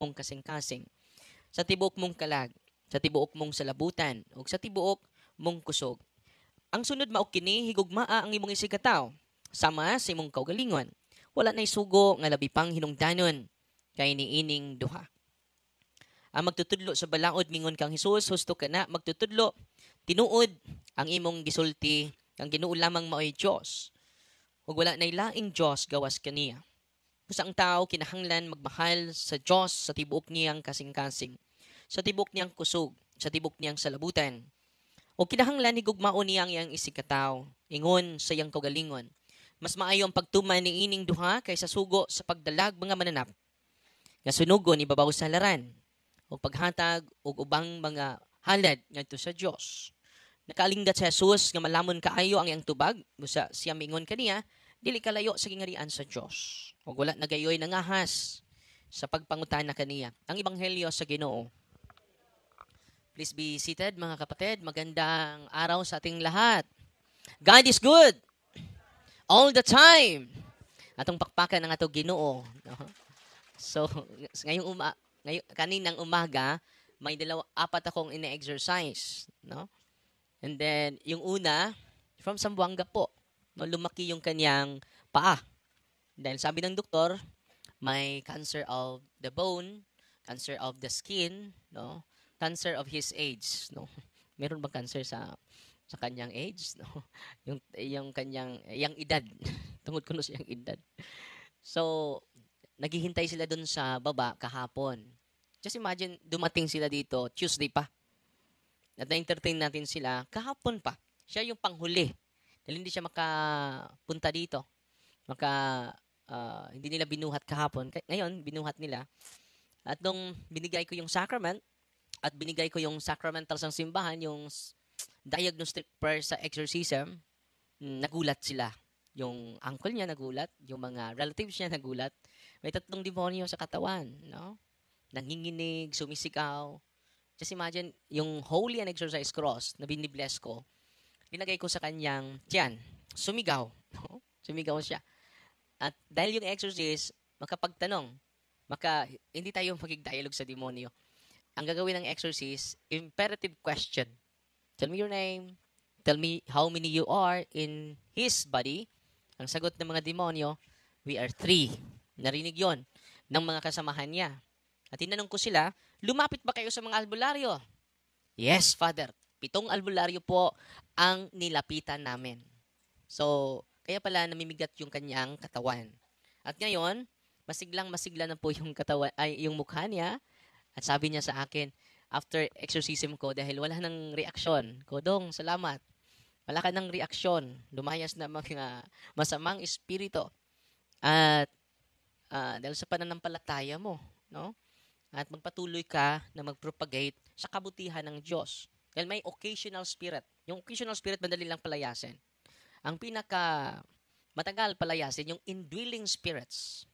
mong kasing-kasing, sa tibuok mong kalag, sa tibuok mong salabutan, ug sa tibuok mong kusog. Ang sunod mao kini higugmaa ang imong isigataw sama sa imong kaugalingon. Wala nay sugo nga labi pang hinungdanon kay niining duha. Ang magtutudlo sa balaod mingon kang Hesus, husto ka na magtutudlo tinuod ang imong gisulti kang Ginoo lamang mao'y Dios. Ug wala nay laing Dios gawas kaniya. Busa ang tao kinahanglan magmahal sa Dios sa tibuok niyang kasing-kasing, sa tibuok niyang kusog, sa tibuok niyang salabutan. O kinahanglan higugmao niya ang iyang isikataw, ingon sa iyang kaugalingon. Mas maayo ang pagtuman ni ining duha kaysa sugo sa pagdalag mga mananap. Nga sunugon ibabaw sa laran o paghatag og ubang mga halad ngadto sa Dios. Nakalinggat sa Jesus nga malamon kaayo ang iyang tubag, busa siya mingon kaniya, dili kalayo sa gingarian sa Dios. Ug wala nagayoy nangahas sa pagpangutana kaniya. Ang ebanghelyo sa Ginoo. Please be seated mga kapatid. Magandang araw sa ating lahat. God is good all the time. Atong pakpakan ng atong Ginoo. No? So, kaninang umaga, may apat akong ina-exercise. No? And then, yung una, from Zamboanga po. No, lumaki yung kanyang paa. Dahil sabi ng doktor, may cancer of the bone, cancer of the skin, no? Cancer of his age, no? Meron bang cancer sa kanyang age, no? Yung kanyang yang edad. Tungod kuno sa yang edad. So, naghihintay sila dun sa baba kahapon. Just imagine, dumating sila dito Tuesday pa. At na-entertain natin sila kahapon pa. Siya yung panghuli. Dahil hindi siya makapunta dito. Hindi nila binuhat kahapon. Ngayon, binuhat nila. At nung binigay ko yung sacrament, at binigay ko yung sacramental sa simbahan, yung diagnostic prayer sa exorcism, nagulat sila. Yung uncle niya nagulat, yung mga relatives niya nagulat. May 3 demonyo sa katawan, no? Nanginginig, sumisigaw. Just imagine, yung holy and exorcised cross na binibless ko, linagay ko sa kanyang tiyan. Sumigaw. No? Sumigaw siya. At dahil yung exorcist, makapagtanong, hindi tayo magig-dialogue sa demonyo. Ang gagawin ng exorcist, imperative question. Tell me your name. Tell me how many you are in his body. Ang sagot ng mga demonyo, we are 3. Narinig yon ng mga kasamahan niya. At tinanong ko sila, lumapit ba kayo sa mga albularyo? Yes, Father. 7 albularyo po ang nilapitan namin. So, kaya pala namimigat yung kanyang katawan. At ngayon, masiglang-masigla na po yung katawan, yung mukha niya. At sabi niya sa akin, after exorcism ko, dahil wala nang reaksyon, Kodong, salamat. Wala ka nang reaksyon. Lumayas na mga masamang espiritu. At dahil sa pananampalataya mo, no? At magpatuloy ka na mag-propagate sa kabutihan ng Diyos. Dahil may occasional spirit. Yung occasional spirit, madali lang palayasin. Ang pinaka matagal palayasin, yung indwelling spirits.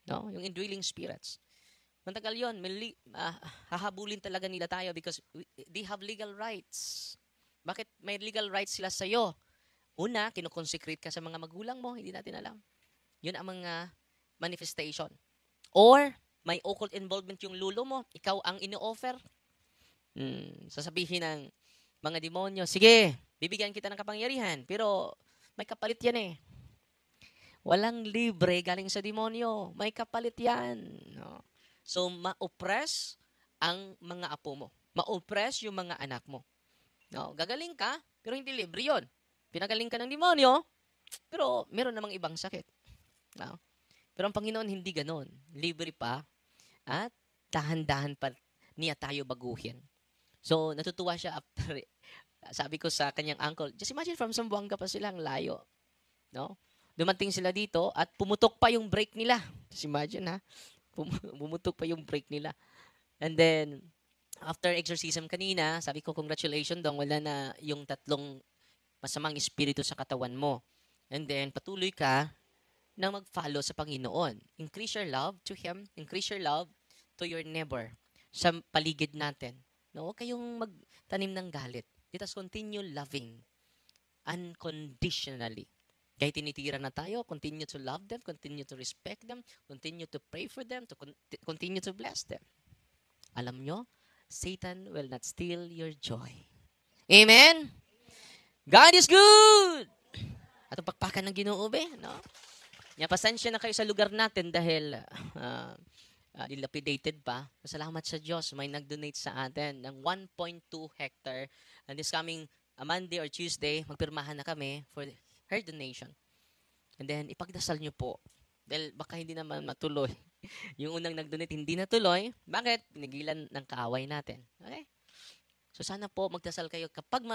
No? Yung indwelling spirits. Matagal yun. Hahabulin talaga nila tayo because they have legal rights. Bakit may legal rights sila sa'yo? Una, kinukonsecrate ka sa mga magulang mo. Hindi natin alam. Yun ang mga manifestation. Or, may occult involvement yung lulo mo. Ikaw ang ino-offer. Sasabihin ng mga demonyo, sige, bibigyan kita ng kapangyarihan. Pero, may kapalit yan eh. Walang libre galing sa demonyo. May kapalit yan. No? So, ma-oppress ang mga apo mo. Ma-oppress yung mga anak mo. No? Gagaling ka, pero hindi libre yun. Pinagaling ka ng demonyo, pero meron namang ibang sakit. No? Pero ang Panginoon hindi ganon. Libre pa at dahan-dahan pa niya tayo baguhin. So, natutuwa siya after, sabi ko sa kanyang uncle, just imagine from Zamboanga pa silang layo. No? Dumating sila dito at pumutok pa yung brake nila. Just imagine ha. Bumutok pa yung break nila. And then, after exorcism kanina, sabi ko, congratulations dong, wala na yung 3 masamang espiritu sa katawan mo. And then, patuloy ka na mag-follow sa Panginoon. Increase your love to Him, increase your love to your neighbor sa paligid natin. No? Huwag kayong magtanim ng galit. Let us continue loving unconditionally. Kahit tinitira na tayo, continue to love them, continue to respect them, continue to pray for them, to continue to bless them. Alam nyo, Satan will not steal your joy. Amen? God is good! At ang pakpakan ng Ginoo, no? Pasensya na kayo sa lugar natin dahil dilapidated pa. Salamat sa Diyos, may nag-donate sa atin ng 1.2 hectare. And this coming Monday or Tuesday, magpirmahan na kami for her donation. And then, ipagdasal nyo po. Dahil baka hindi naman matuloy. Yung unang nag-donate, hindi natuloy. Bakit? Pinigilan ng kaaway natin. Okay? So, sana po magdasal kayo. Kapag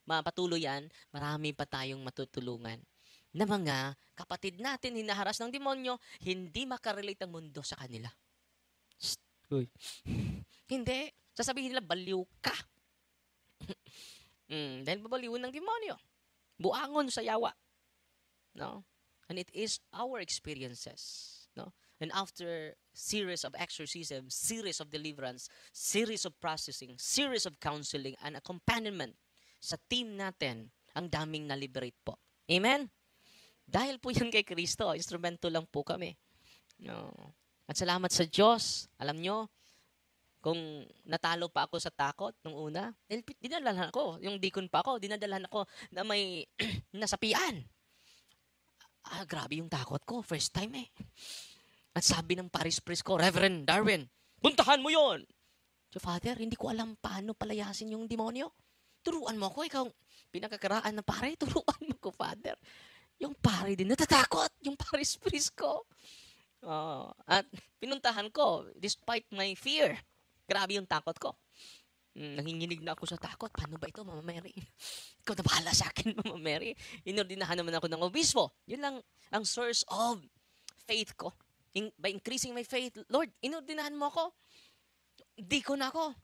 mapatuloy yan, marami pa tayong matutulungan na mga kapatid natin hinaharas ng demonyo, hindi makarelate ang mundo sa kanila. Uy. Hindi. Sasabihin nila, baliw ka. Dahil babaliwin ng demonyo. Buangon sa yawa. No? And it is our experiences. No? And after series of exorcism, series of deliverance, series of processing, series of counseling, and accompaniment sa team natin, ang daming na-liberate po. Amen? Dahil po yun kay Kristo, instrumento lang po kami. No. At salamat sa Diyos. Alam nyo, kung natalo pa ako sa takot nung una, dinadalhan ako, yung deacon pa ako, dinadalhan ako na may nasapian. Grabe yung takot ko. First time eh. At sabi ng parish priest ko, Reverend Darwin, puntahan mo yon. So, Father, hindi ko alam paano palayasin yung demonyo. Turuan mo ako, ikaw pinakakaraan na pare, turuan mo ko, Father. Yung pare din, natatakot, yung parish priest ko. At pinuntahan ko, despite my fear, grabe yung takot ko. Nanginginig na ako sa takot. Paano ba ito, Mama Mary? Ikaw na bahala sa akin, Mama Mary. Inordinahan naman ako ng obispo. Yun lang ang source of faith ko. By increasing my faith, Lord, inordinahan mo ako. Di ko na ako.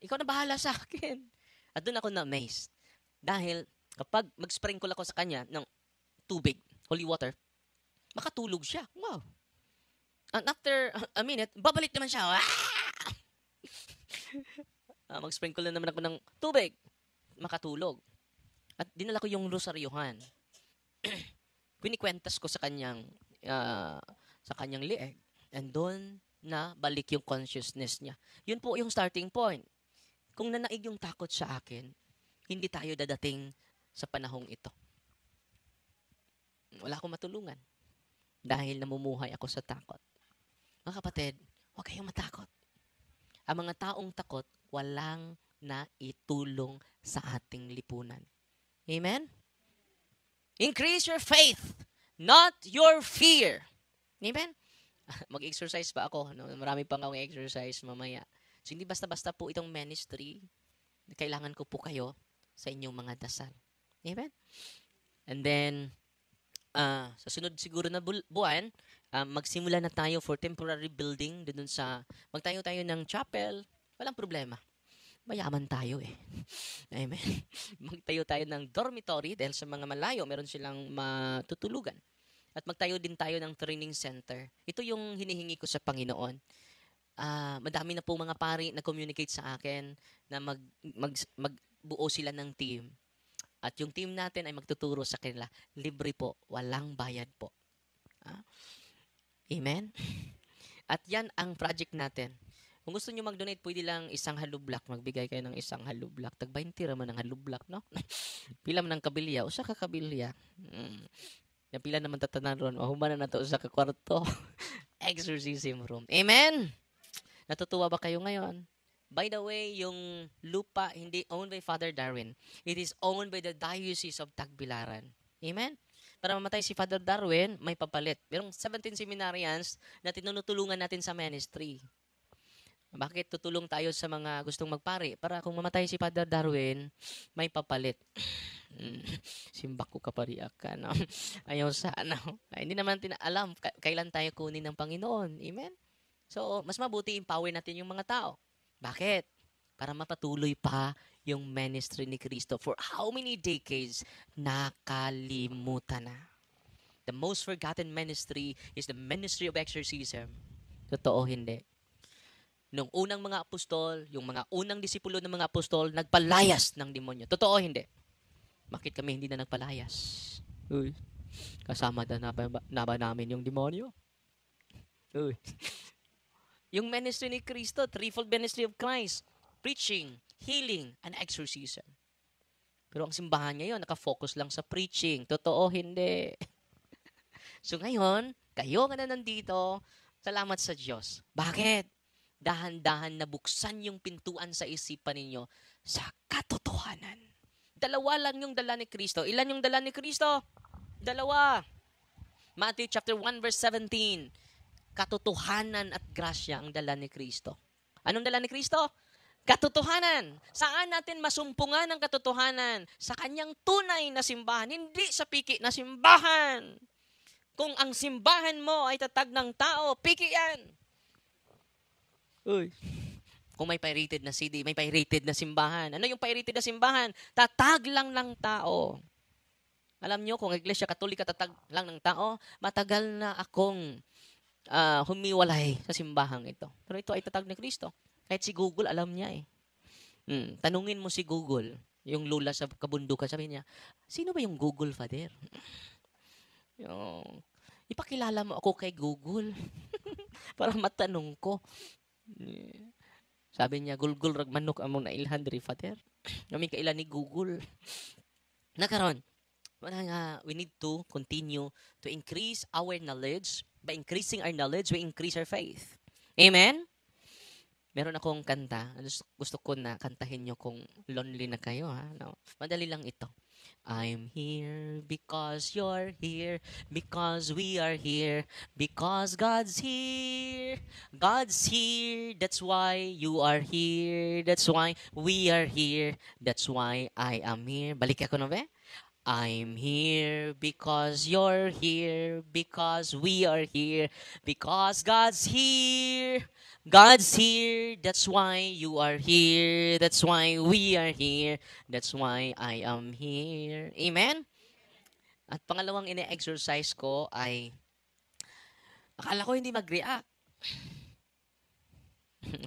Ikaw na bahala sa akin. At doon ako na-amazed. Dahil kapag mag-sprinkle ako sa kanya ng tubig, holy water, makatulog siya. Wow. And after a minute, babalik naman siya. Mag-sprinkle na naman ako ng tubig, makatulog. At dinala ko yung rosaryuhan. Pinikwentas ko sa kanyang lieg. And doon na balik yung consciousness niya. Yun po yung starting point. Kung nanaig yung takot sa akin, hindi tayo dadating sa panahong ito. Wala akong matulungan. Dahil namumuhay ako sa takot. Mga kapatid, huwag kayong matakot. Ang mga taong takot, walang naitulong sa ating lipunan. Amen? Increase your faith, not your fear. Amen? Mag-exercise pa ako. No? Marami pang akong exercise mamaya. So, hindi basta-basta po itong ministry. Kailangan ko po kayo sa inyong mga dasal. Amen? And then, sa sunod siguro na buwan, magsimula na tayo for temporary building. Magtayo tayo ng chapel. Walang problema. Mayaman tayo eh. Amen. Magtayo tayo ng dormitory dahil sa mga malayo, meron silang matutulugan. At magtayo din tayo ng training center. Ito yung hinihingi ko sa Panginoon. Madami na po mga pari na communicate sa akin na magbuo sila ng team. At yung team natin ay magtuturo sa kanila. Libre po. Walang bayad po. Amen? At yan ang project natin. Kung gusto nyo mag-donate, pwede lang isang halublock. Magbigay kayo ng isang halublock. Tag-20 raman ng halublock, no? Pila man ng kabilya. Usa ka kabilya. Pila naman tatanan ron. Humana na to sa kakwarto. Exorcism room. Amen? Natutuwa ba kayo ngayon? By the way, yung lupa hindi owned by Father Darwin. It is owned by the Diocese of Tagbilaran. Amen? Para mamatay si Father Darwin, may papalit. Merong 17 seminarians na tinutulungan natin sa ministry. Bakit tutulong tayo sa mga gustong magpari? Para kung mamatay si Father Darwin, may papalit. Simbak ko kapariak ka, no? Ayaw sana. Hindi naman alam kailan tayo kunin ng Panginoon. Amen? So, mas mabuti empower natin yung mga tao. Bakit? Para mapatuloy pa yung ministry ni Kristo. For how many decades nakalimutan na? The most forgotten ministry is the ministry of exorcism. Totoo, hindi. Nung unang mga apostol, yung mga unang disipulo ng mga apostol, nagpalayas ng demonyo. Totoo, hindi. Bakit kami hindi na nagpalayas? Uy, kasama na ba namin yung demonyo? Uy. Yung ministry ni Kristo, threefold ministry of Christ, preaching, healing, and exorcism. Pero ang simbahan ngayon, nakafocus lang sa preaching. Totoo, hindi. So ngayon, kayo nga na nandito, salamat sa Diyos. Bakit? Dahan-dahan nabuksan yung pintuan sa isipan ninyo sa katotohanan. Dalawa lang yung dala ni Kristo. Ilan yung dala ni Kristo? Dalawa. Matthew chapter 1 verse 17. Katotohanan at grasya ang dala ni Kristo. Anong dala ni Kristo? Katotohanan. Saan natin masumpungan ang katotohanan? Sa kanyang tunay na simbahan, hindi sa piki na simbahan. Kung ang simbahan mo ay tatag ng tao, piki yan. Uy. Kung may pirated na CD, may pirated na simbahan. Ano yung pirated na simbahan? Tatag lang ng tao. Alam nyo, kung Iglesia Katolika tatag lang ng tao, matagal na akong humiwalay sa simbahang ito. Pero ito ay tatag ni Kristo. Kahit si Google, alam niya eh. Tanungin mo si Google, yung lula sa kabundukan, sabi niya, sino ba yung Google, Father? Ipakilala mo ako kay Google. Para matanong ko. Sabi niya, Gulgul ragmanok among na ilhan diri, Father. Kami kailan ni Google. Nakaroon, we need to continue to increase our knowledge. By increasing our knowledge, we increase our faith. Amen? Meron akong kanta. Gusto ko na kantahin nyo kung lonely na kayo. Ha? No. Madali lang ito. I'm here because you're here, because we are here, because God's here. God's here, that's why you are here, that's why we are here, that's why I am here. Balik ako na ba? I'm here because you're here, because we are here, because God's here. God's here, that's why you are here, that's why we are here, that's why I am here. Amen? At pangalawang ine-exercise ko ay, akala ko hindi mag-react.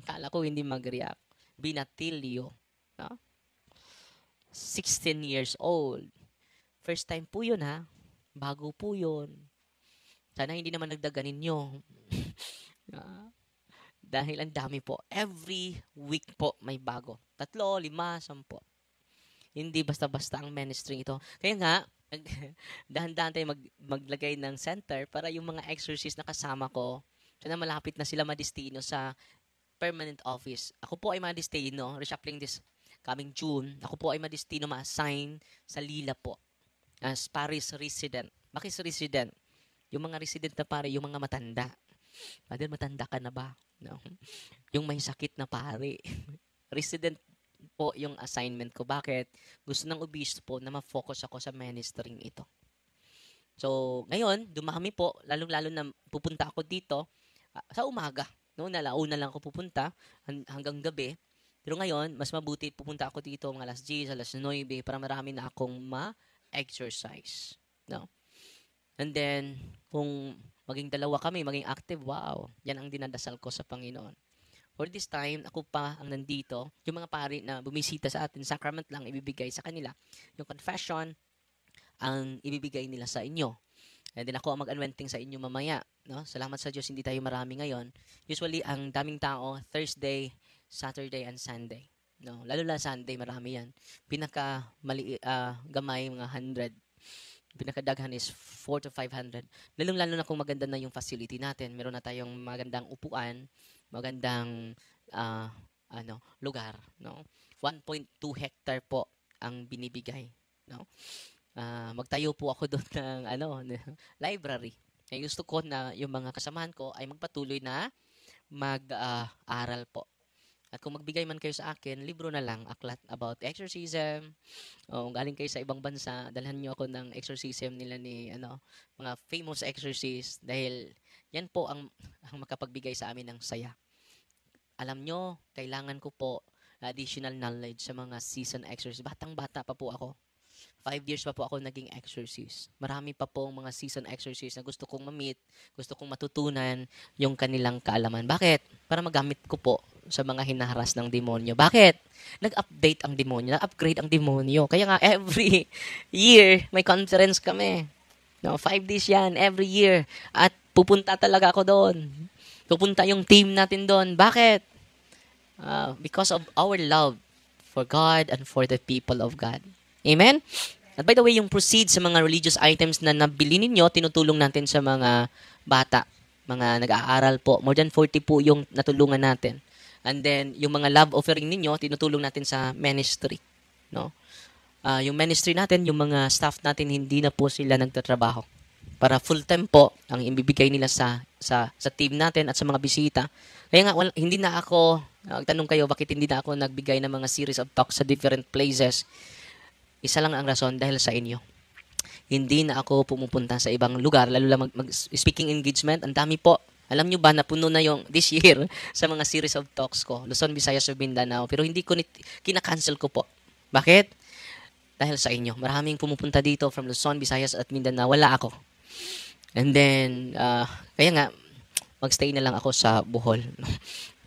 Akala ko hindi mag-react. Binatilyo. No? 16 years old. First time po yun ha. Bago po yun. Sana hindi naman nagdaganin nyo. Dahil ang dami po. Every week po may bago. 3, 5, 10. Hindi basta-basta ang ministry ito. Kaya nga, dahan-dahan tayo maglagay ng center para yung mga exorcist na kasama ko, sana malapit na sila madistino sa permanent office. Ako po ay madistino, reshuffling this coming June. Ako po ay madistino ma-assign sa Lila po as Paris resident. Bakit resident? Yung mga resident na pare, yung mga matanda. Father, matanda ka na ba? No. Yung may sakit na pare. Resident po yung assignment ko. Bakit? Gusto ng obispo na ma-focus ako sa ministering ito. So, ngayon, dumami po, lalong-lalo na pupunta ako dito sa umaga. No, una lang ako pupunta hanggang gabi. Pero ngayon, mas mabuti pupunta ako dito mga alas 10, alas 9 para marami na akong ma-exercise. No? And then, kung maging dalawa kami, maging active, wow. Yan ang dinadasal ko sa Panginoon. For this time, ako pa ang nandito. Yung mga pari na bumisita sa atin, sacrament lang ibibigay sa kanila. Yung confession, ang ibibigay nila sa inyo. And then ako ang mag-anointing sa inyo mamaya. No? Salamat sa Diyos, hindi tayo marami ngayon. Usually, ang daming tao, Thursday, Saturday, and Sunday. No? Lalo na Sunday, marami yan. Gamay, mga 100. Pinakadaghan is 400 to 500. Lalong-lalo na kung maganda na yung facility natin. Meron na tayong magandang upuan, magandang lugar. No? 1.2 hectare po ang binibigay. No? Magtayo po ako doon ng library. Kaya gusto ko na yung mga kasamahan ko ay magpatuloy na mag-aral po. At kung magbigay man kayo sa akin, libro na lang, aklat about exorcism. O galing kayo sa ibang bansa, dalhan niyo ako ng exorcism nila ni mga famous exorcist dahil yan po ang makapagbigay sa amin ng saya. Alam nyo, kailangan ko po additional knowledge sa mga seasoned exorcist. Batang-bata pa po ako. 5 years pa po ako naging exorcist. Marami pa po mga seasoned exorcist na gusto kong ma-meet, gusto kong matutunan yung kanilang kaalaman. Bakit? Para magamit ko po sa mga hinaharas ng demonyo. Bakit? Nag-update ang demonyo, nag-upgrade ang demonyo. Kaya nga, every year, may conference kami. No, 5 days yan, every year. At pupunta talaga ako doon. Pupunta yung team natin doon. Bakit? Because of our love for God and for the people of God. Amen? At by the way, yung proceeds sa mga religious items na nabili ninyo, tinutulong natin sa mga bata, mga nag-aaral po. More than 40 po yung natulungan natin. And then, yung mga love offering ninyo, tinutulong natin sa ministry. No? Yung ministry natin, yung mga staff natin, hindi na po sila nagtatrabaho. Para full-time po ang ibibigay nila sa team natin at sa mga bisita. Kaya nga, hindi na ako, tanong kayo, bakit hindi na ako nagbigay ng mga series of talks sa different places? Isa lang ang rason, dahil sa inyo. Hindi na ako pumupunta sa ibang lugar, lalo lang speaking engagement. Ang dami po. Alam nyo ba, napuno na yung this year sa mga series of talks ko. Luzon, Visayas, Mindanao. Pero hindi ko kinakancel ko po. Bakit? Dahil sa inyo. Maraming pumupunta dito from Luzon, Visayas at Mindanao. Wala ako. And then, kaya nga, magstay na lang ako sa Bohol.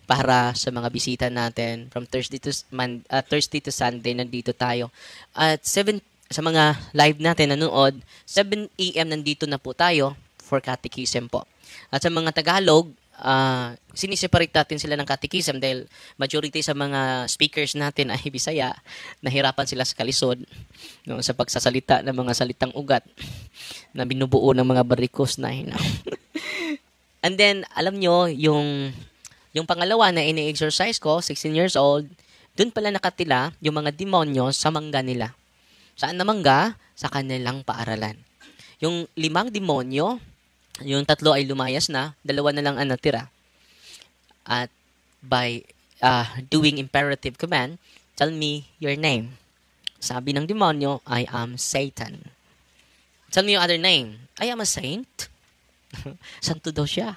Para sa mga bisita natin. From Thursday to Sunday, nandito tayo. At 7, sa mga live natin nanood, 7 a.m. nandito na po tayo for catechism po. At sa mga Tagalog, siniseparate natin sila ng catechism dahil majority sa mga speakers natin ay Bisaya. Nahirapan sila sa kalisod, no, sa pagsasalita ng mga salitang ugat na binubuo ng mga barikos na hina. And then, alam nyo, yung pangalawa na ini-exercise ko, 16 years old, dun pala nakatila yung mga demonyo sa mangga nila. Saan na mangga? Sa kanilang paaralan. Yung 5 demonyo, yung 3 ay lumayas na, 2 na lang ang natira. At by doing imperative command, tell me your name. Sabi ng demonyo, I am Satan. Tell me your other name. I am a saint. Santo daw siya.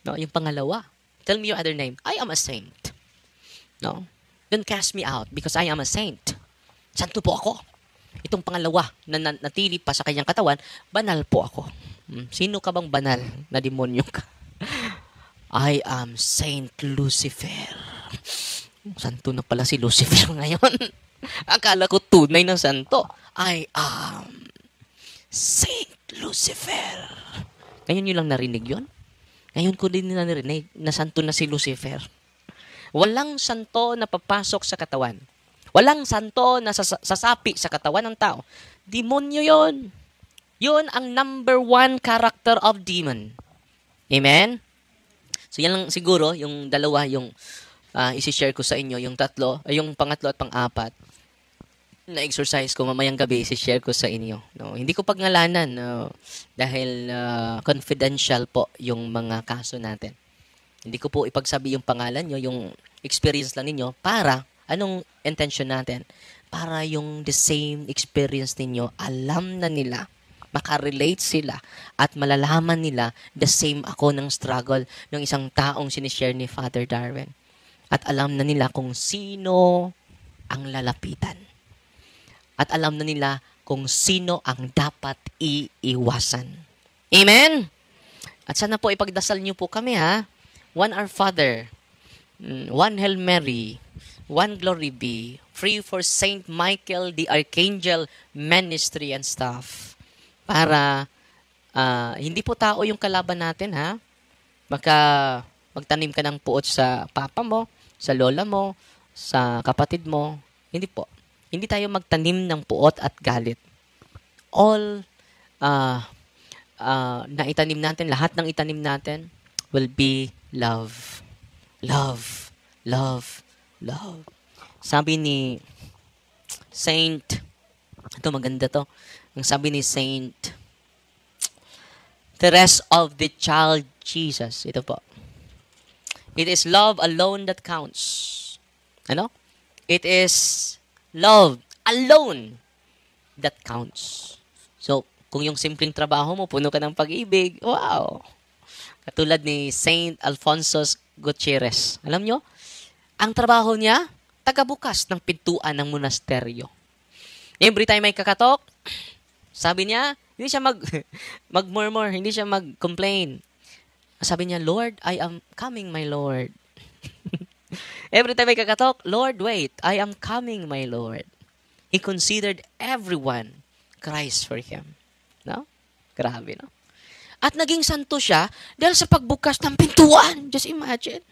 No, yung pangalawa. Tell me your other name. I am a saint. No? Don't cast me out because I am a saint. Santo po ako. Itong pangalawa na natili pa sa kanyang katawan, banal po ako. Sino ka bang banal na demonyo ka? I am Saint Lucifer. Santo na pala si Lucifer ngayon. Akala ko tunay na santo. I am Saint Lucifer. Ngayon nyo lang narinig yon? Ngayon ko din narinig na santo na si Lucifer. Walang santo na papasok sa katawan. Walang santo na sasapi sa katawan ng tao. Demonyo yon. Yun ang number 1 character of demon. Amen? So yan lang siguro, yung dalawa, yung isi-share ko sa inyo, yung pangatlo at pang-apat na exercise ko mamayang gabi, isi-share ko sa inyo. No? Hindi ko pagngalanan dahil confidential po yung mga kaso natin. Hindi ko po ipagsabi yung pangalan nyo, yung experience lang ninyo, para, anong intention natin? Para yung the same experience ninyo, alam na nila, makarelate sila, at malalaman nila the same ako ng struggle ng isang taong sinishare ni Father Darwin. At alam na nila kung sino ang lalapitan. At alam na nila kung sino ang dapat iiwasan. Amen? At sana po ipagdasal niyo po kami, ha? 1 Our Father, 1 Hail Mary, 1 Glory Be, 3 for Saint Michael the Archangel Ministry and Staff. Para hindi po tao yung kalaban natin, ha? Magtanim ka ng puot sa papa mo, sa lola mo, sa kapatid mo. Hindi po. Hindi tayo magtanim ng puot at galit. All na itanim natin, lahat ng itanim natin will be love. Love. Love. Love. Sabi ni Saint, ito maganda to. Ang sabi ni Saint Therese of the Child Jesus. Ito po. It is love alone that counts. Ano? It is love alone that counts. So, kung yung simpleng trabaho mo, puno ka ng pag-ibig, wow! Katulad ni Saint Alfonso Gutierrez. Alam nyo? Ang trabaho niya, tagabukas ng pintuan ng monasteryo. Every time may kakatok, sabi niya, hindi siya mag-murmur, hindi siya mag-complain. Sabi niya, Lord, I am coming, my Lord. Every time may kakatok, Lord, wait, I am coming, my Lord. He considered everyone Christ for him. No? Grabe, no? At naging santo siya dahil sa pagbukas ng pintuan. Just imagine.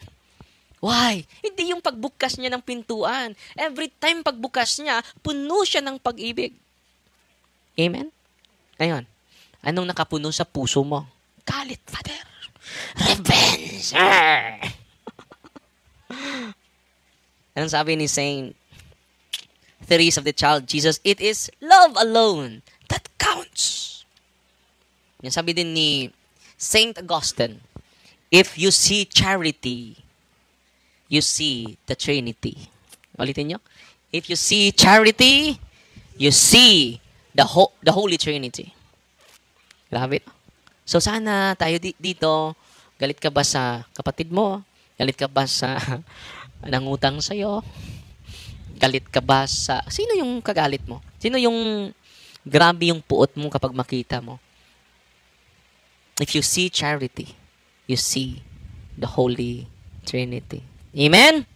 Why? Hindi yung pagbukas niya ng pintuan. Every time pagbukas niya, puno siya ng pag-ibig. Amen? Ngayon, anong nakapuno sa puso mo? Galit, Father. Revenge! Anong sabi ni Saint Therese of the Child Jesus? It is love alone that counts. Yan sabi din ni Saint Augustine, if you see charity, you see the Trinity. Ulitin nyo. If you see charity, you see the Holy Trinity. Grabe. So sana tayo dito, galit ka ba sa kapatid mo? Galit ka ba sa nangutang sa'yo? Galit ka ba sa... Sino yung kagalit mo? Sino yung grabe yung puot mo kapag makita mo? If you see charity, you see the Holy Trinity. Amen?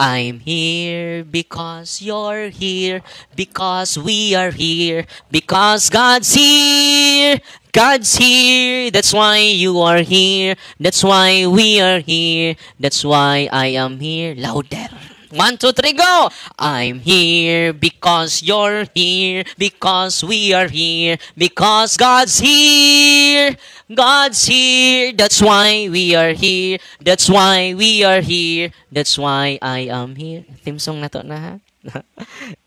I'm here because you're here, because we are here, because God's here. God's here. That's why you are here. That's why we are here. That's why I am here. Louder. 1, 2, 3, go! I'm here because you're here, because we are here, because God's here. God's here. That's why we are here. That's why we are here. That's why I am here. Theme song na to na ha?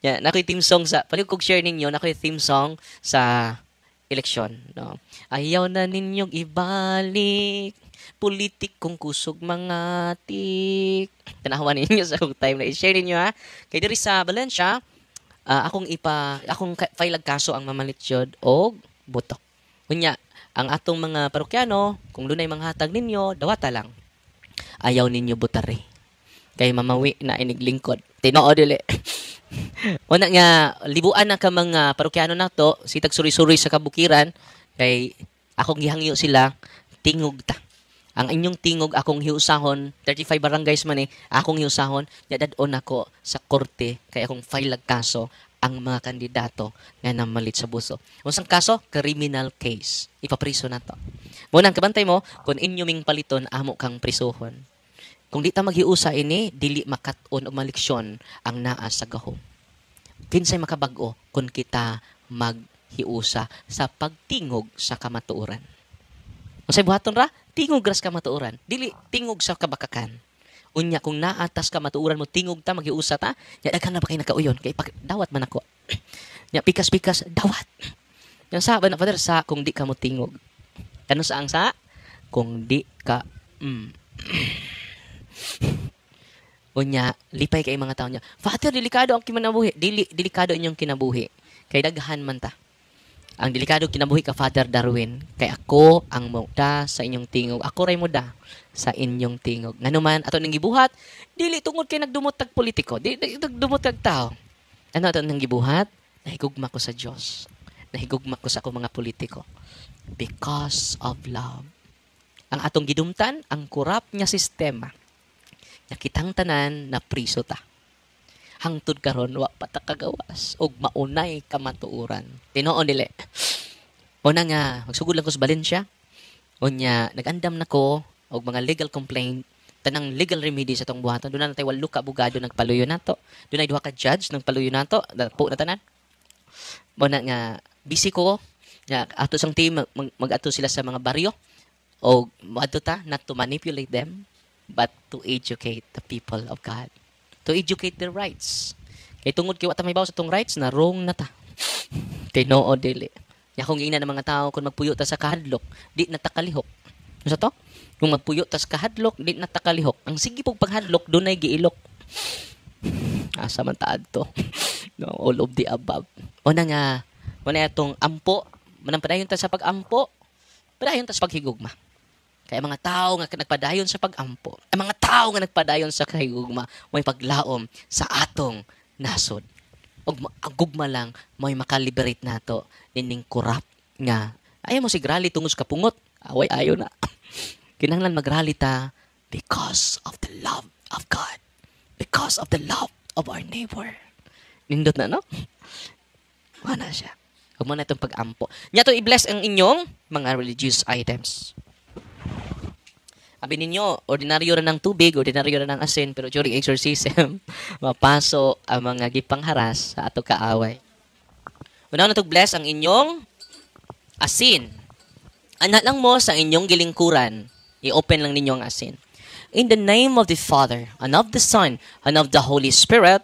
Yeah, nakoy theme song sa, palig kong share ninyo, nakoy theme song sa eleksyon. No? Ayaw na ninyong ibalik politikong kusog mga tik. Tanawa ninyo sa time na i-share ninyo ha. Kay diri sa Valencia, akong file kaso ang mamalitsyod og butok. Kunya, ang atong mga parokyano, kung dunay mga hatag ninyo, dawata lang. Ayaw ninyo butari. Kay mamawi na iniglingkod. Tinoo dili. Una nga, libuan na ka mga parokyano na to, sitag suri-suri sa kabukiran, kay akong gihangyo sila, tingog ta. Ang inyong tingog, akong hiusahon, 35 barangays man akong hiusahon, yadadon ako sa korte, kay akong file kaso, ang mga kandidato nga namalit sa buso. Unsang kaso? Criminal case. Ipapriso na to. Muna, kabantay mo, kung inyo ming paliton, amo kang prisuhon. Kung di ta maghiusa ini, dili makat-on o maliksyon ang naa sa gahom. Kinsay makabag-o kung kita maghiusa sa pagtingog sa kamatuoran. Unsay buhaton ra? Tingog ras kamatuoran. Dili tingog sa kabakakan. Unya, kung naatas ka matuuran mo, tingog ta, maghiusa ta, daghan na ba kayo nakauyon? Kaya dawat man ako. Pikas-pikas, dawat. Yung sabi na, Father, sa kung di ka mo tingog. Ano saang sa? Kung di ka, Unya, lipay kay mga tao niya, Father, delikado ang kinabuhi. Delikado inyong kinabuhi. Kay daghan man ta. Ang delikado kinabuhi ka, Father Darwin. Kay ako ang muda sa inyong tingog. Ako ray muda sa inyong tingog. Nganuman, ato nang gibuhat, dili tungod kay nagdumot tag politiko. Dili nagdumot tag tao. Ano ato nang gibuhat? Nahigugma ko sa Dios. Nahigugma ko sa akong mga politiko. Because of love. Ang atong gidumtan, ang kurap nga sistema. Nakitang tanan na priso ta. Hangtod karon wa pa ta kagawas og maunay kamatuoran. Tinuon dili. Una nga, magsugod lang ko sa Valencia. Unya, nag-andam na ko og mga legal complaint, tanang legal remedy sa tong buhaton. Doon na tayo walo ka abogado nagpaluyo nato. Doon ay duha ka judge nagpaluyo nato. Po na tanan. Una nga, busy ko. Nga, ato sang team, mag-ato sila sa mga baryo. O, ato ta, not to manipulate them, but to educate the people of God. To educate their rights. Kay tungod kay wa ta may baw sa tong rights na wrong na ta. Kay no o dili. Ya kung ina ng mga tao kung magpuyo ta sa kahadlok, di na ta kalihok. Sa to? Kung magpuyo ta sa kahadlok, di na ta kalihok. Ang sige pog paghadlok dunay giilok. Asa man ta adto. No, all of the above. Una nga, wala itong ampo, manang padayon ta sa pag-ampo, padayon ta sa paghigugma. Kaya mga tao nga nagpadayon sa pag-ampo, ay mga tao nga nagpadayon sa kahigugma, may paglaom sa atong nasod. Og ang gugma lang, may makaliberate nato nining kurap nga. Ayaw mo sigrali tungod sa kapungot. Away ayo na. Kinahanglan magrali ta because of the love of God. because of the love of our neighbor. Nindot na, no? Wala siya. Huwag mo na itong pag-ampo. Niya to i-bless ang inyong mga religious items. Sabi ninyo, ordinaryo rin ng tubig, ordinaryo rin ng asin, pero during exorcism, mapaso ang mga gipangharas sa ato kaaway. Una na to bless ang inyong asin. Anak lang mo sa inyong gilingkuran, i-open lang ninyo ang asin. In the name of the Father, and of the Son, and of the Holy Spirit,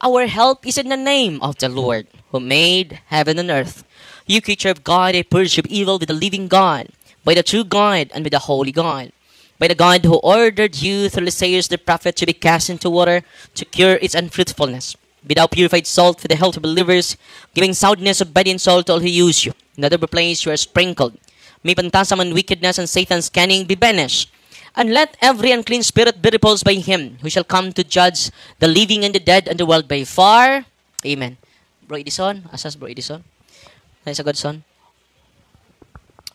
our help is in the name of the Lord, who made heaven and earth. You creature of God, I purge of evil with the living God, by the true God, and with the holy God. By the God who ordered you through Isaiah the prophet to be cast into water to cure its unfruitfulness. Be thou purified salt for the health of believers, giving soundness of body and soul to all who use you. In other place you are sprinkled. May pantasam and wickedness and Satan's cunning be banished. And let every unclean spirit be repulsed by him, who shall come to judge the living and the dead and the world by fire. Amen. Bro Edison, asas Bro Edison? Nice a Godson.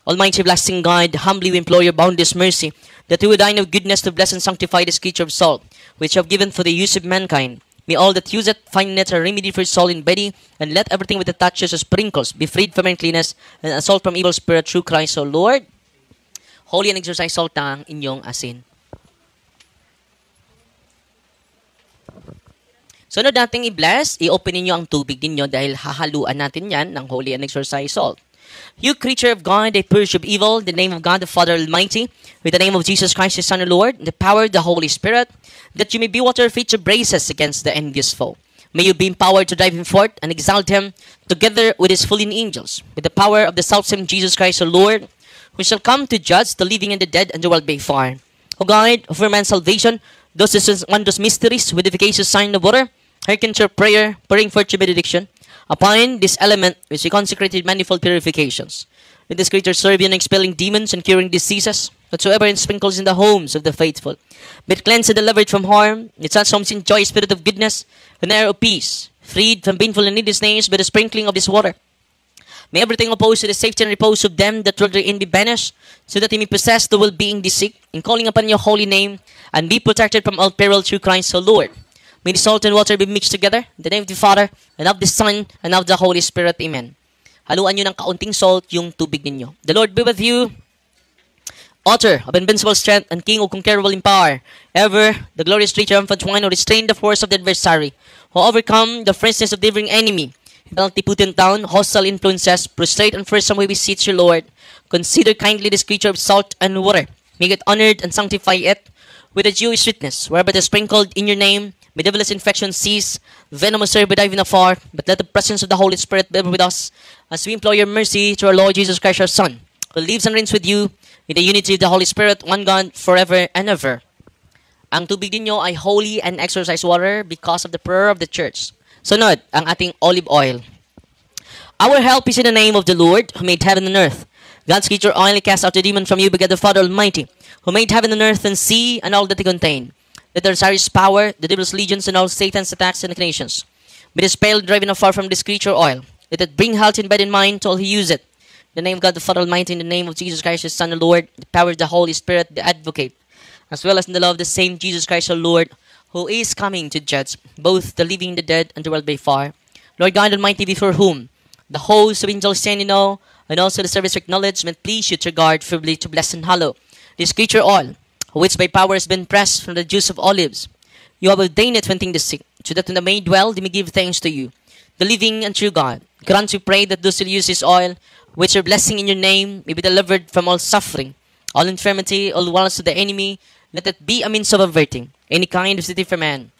Almighty blessing God, humbly we implore your boundless mercy, that you would thine of goodness to bless and sanctify this creature of salt, which you have given for the use of mankind. May all that use it find in it a remedy for soul and body, and let everything with it touches or sprinkles be freed from uncleanness and assault from evil spirit through Christ, O Lord. Holy and exercise salt ang inyong asin. Sunod nating i-bless, i-open ninyo ang tubig ninyo dahil hahaluan natin yan ng holy and exercise salt. You creature of God, I purge of evil, in the name of God the Father Almighty, with the name of Jesus Christ, His Son, the Lord, the power of the Holy Spirit, that you may be water fit to brace us against the envious foe. May you be empowered to drive him forth and exalt him, together with his fallen angels, with the power of the selfsame Jesus Christ, our Lord, who shall come to judge the living and the dead and the world by fire. O God, for man's salvation, those wondrous mysteries, with efficacious sign of water, hearken to your prayer, pouring forth your benediction, upon this element which we consecrated manifold purifications. Let this creature serve you in expelling demons and curing diseases, whatsoever it sprinkles in the homes of the faithful. Be it cleansed and delivered from harm, its such homes enjoy spirit of goodness, an air of peace, freed from painful and needless snares by the sprinkling of this water. May everything opposed to the safety and repose of them that dwell therein be banished, so that he may possess the well-being the sick, in calling upon your holy name, and be protected from all peril through Christ our Lord. May the salt and water be mixed together, in the name of the Father, and of the Son, and of the Holy Spirit. Amen. Haluan nyo ng kaunting salt yung tubig ninyo. The Lord be with you, author of invincible strength and king of conquerable in power, ever the glorious triumphant one who restrained the force of the adversary, who overcome the fierceness of the devouring enemy, penalty put in down, hostile influences, prostrate and first some way beseech you, Lord. Consider kindly this creature of salt and water. Make it honored and sanctify it with a Jewish sweetness, whereby it is sprinkled in your name. May devil's infection cease, venomous serve diving afar, but let the presence of the Holy Spirit be with us as we implore your mercy to our Lord Jesus Christ, our Son, who lives and reigns with you in the unity of the Holy Spirit, one God, forever and ever. Ang tubig ninyo ay holy and exorcised water because of the prayer of the church. Sunod, ang ating olive oil. Our help is in the name of the Lord, who made heaven and earth. God's creature oil cast out the demon from you, begat the Father Almighty, who made heaven and earth and sea and all that they contain. Let the Osiris power, the devil's legions, and all Satan's attacks and inclinations be dispelled, driven afar from this creature oil. Let it bring health in body and mind to all who use it. In the name of God the Father Almighty, in the name of Jesus Christ, His Son, the Lord, the power of the Holy Spirit, the Advocate, as well as in the love of the same Jesus Christ, our Lord, who is coming to judge both the living and the dead and the world by fire. Lord God Almighty, before whom the host of angels stand in awe, and also the service of acknowledgement, please you to regard favorably to bless and hallow this creature oil, which by power has been pressed from the juice of olives. You have ordained it when the sick, so that when the may dwell, they may give thanks to you, the living and true God. Grant, we pray, that those who use this oil, which are blessing in your name, may be delivered from all suffering, all infirmity, all wiles of the enemy. Let it be a means of averting any kind of city for man,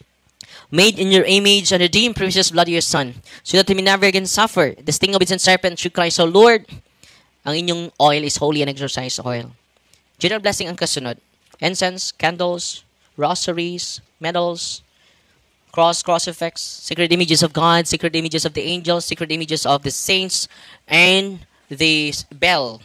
made in your image and redeemed precious blood of your Son, so that he may never again suffer the sting of its serpent through Christ our Lord. Ang inyong oil is holy and exorcised oil. General blessing ang kasunod. Incense, candles, rosaries, medals, crucifix, sacred images of God, sacred images of the angels, sacred images of the saints, and the bell,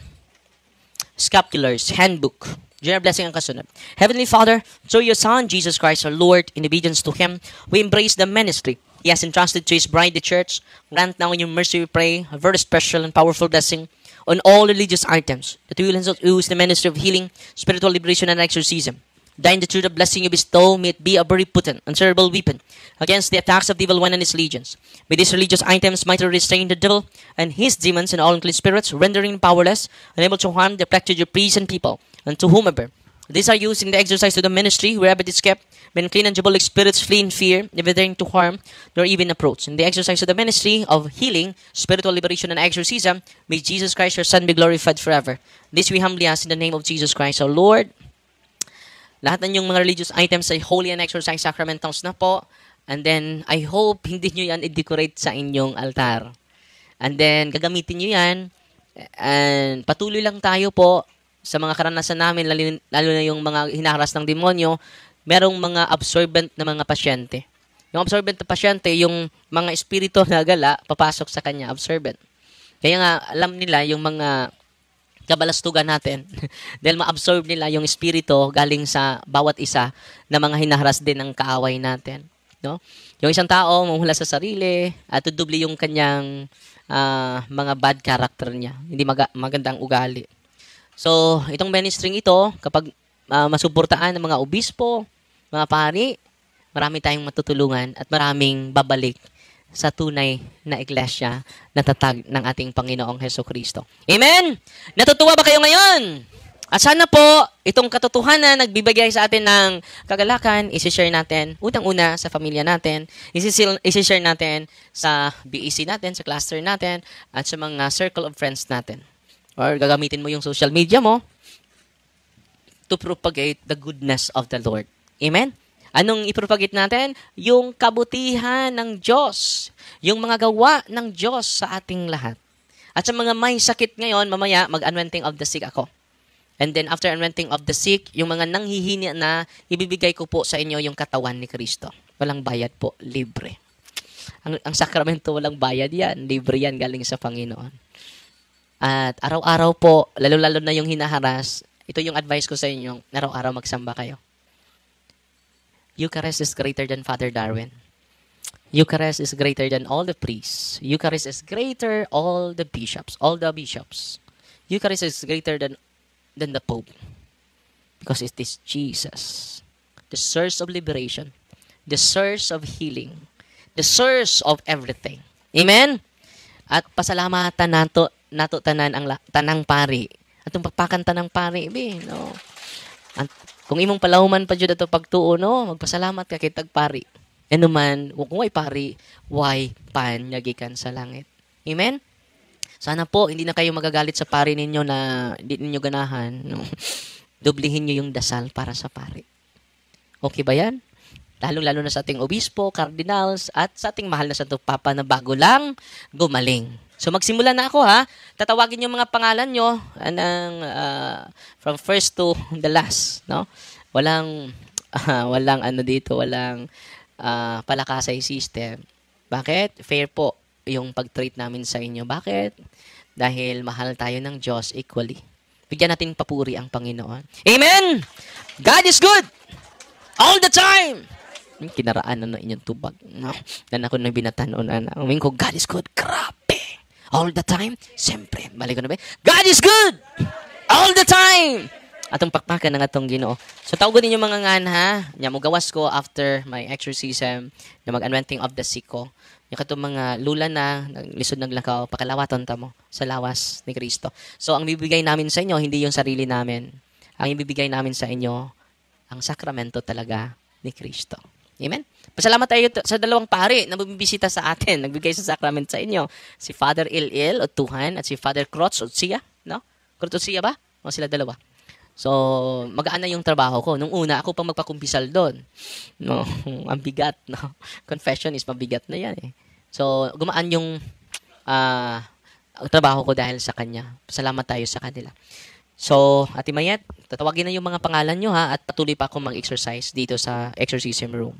scapulars, handbook. General blessing ang kasunod. Heavenly Father, through your Son, Jesus Christ, our Lord, in obedience to Him, we embrace the ministry He has entrusted to His bride, the church. Grant now in your mercy, we pray, a very special and powerful blessing on all religious items, that we will henceforth use the ministry of healing, spiritual liberation, and exorcism. Thine the truth of blessing you bestow, may it be a very potent, unsearchable weapon against the attacks of the evil one and his legions. May these religious items mightily restrain the devil and his demons and all unclean spirits, rendering powerless, unable to harm the afflicted your priests and people, and to whomever these are used in the exercise of the ministry, wherever it is kept, when clean and diabolic spirits flee in fear, never daring to harm, nor even approach. In the exercise of the ministry of healing, spiritual liberation, and exorcism, may Jesus Christ, your Son, be glorified forever. This we humbly ask in the name of Jesus Christ, our Lord. Lahat ng yung mga religious items ay holy and exorcise sacramentals na po. And then, I hope hindi nyo yan i-decorate sa inyong altar. And then, gagamitin nyo yan. And patuloy lang tayo po sa mga karanasan namin, lalo na yung mga hinaharas ng demonyo, merong mga absorbent na mga pasyente. Yung absorbent na pasyente, yung mga espiritu na gala, papasok sa kanya, absorbent. Kaya nga, alam nila yung mga kabalastugan natin. Dahil ma-absorb nila yung espiritu galing sa bawat isa na mga hinaharas din ng kaaway natin. No? Yung isang tao, mamula sa sarili, at tudubli yung kanyang mga bad character niya. Hindi magandang ugali. So, itong ministry ito, kapag masuportaan ng mga obispo, mga pari, marami tayong matutulungan at maraming babalik sa tunay na iglesia na tatag ng ating Panginoong Hesukristo. Amen? Natutuwa ba kayo ngayon? At sana po, itong katotohanan nagbibigay sa atin ng kagalakan, isi-share natin, unang-una sa pamilya natin, isi-share natin sa BEC natin, sa cluster natin, at sa mga circle of friends natin. Or gagamitin mo yung social media mo to propagate the goodness of the Lord. Amen? Anong ipropagate natin? Yung kabutihan ng Diyos. Yung mga gawa ng Diyos sa ating lahat. At sa mga may sakit ngayon, mamaya, mag-anointing of the sick ako. And then, after anointing of the sick, yung mga nanghihina na, ibibigay ko po sa inyo yung katawan ni Kristo. Walang bayad po, libre. Ang sakramento, walang bayad yan. Libre yan, galing sa Panginoon. At araw-araw po, lalo-lalo na yung hinaharas, ito yung advice ko sa inyo, araw-araw magsamba kayo. Eucharist is greater than Father Darwin. Eucharist is greater than all the priests. Eucharist is greater all the bishops. Eucharist is greater than the Pope. Because it is Jesus. The source of liberation. The source of healing. The source of everything. Amen? At pasalamatan nato tanan ang tanang pari. Atong pagpakan tanang pari, no? At kung imong palahuman pa jud ato pagtuo, no, magpasalamat ka kay tagpari. Ano man, kung way pari, way pan nga gikan sa langit. Amen? Sana po hindi na kayo magagalit sa pari ninyo na hindi ninyo ganahan, no. Dublihin niyo yung dasal para sa pari. Okay ba 'yan? Lalo na sa ating obispo, cardinals, at sa ating mahal na Santo Papa na bago lang gumaling. So magsimula na ako ha. Tatawagin yung mga pangalan nyo from first to the last, no? Walang palakasay system. Bakit? Fair po yung pag-treat namin sa inyo. Bakit? Dahil mahal tayo ng Diyos equally. Bigyan natin papuri ang Panginoon. Amen! God is good! All the time! Kinaraan na inyong tubag. No? Dan ako nang binatanon na. Uming ko, God is good. Grabe! All the time? Siyempre. Balik ko na ba? God is good! All the time! Atong pakpakan ng atong Ginoo. So, tawag ninyo mga ngan, ha? Nya mo gawas ko after my exorcism na mag-anointing of the sick ko. Yung katong mga lula na, lisod ng lakaw, pakalawaton ta mo sa lawas ni Kristo. So, ang bibigay namin sa inyo, hindi yung sarili namin. Ang ibibigay namin sa inyo, ang sakramento talaga ni Kristo. Amen? Pasalamat tayo sa dalawang pari na bumibisita sa atin, nagbigay sa sakrament sa inyo. Si Father Il o Tuhan at si Father Crotz o Sia, no? Crotz o Sia ba? O sila dalawa. So, magaan na yung trabaho ko. Nung una, ako pang magpakumpisal doon. No, ang bigat, no? Confession is mabigat na yan eh. So, gumaan yung trabaho ko dahil sa kanya. Pasalamat tayo sa kanila. So, Ate Mayet, tatawagin na yung mga pangalan nyo ha at patuloy pa akong mag-exercise dito sa exorcism room.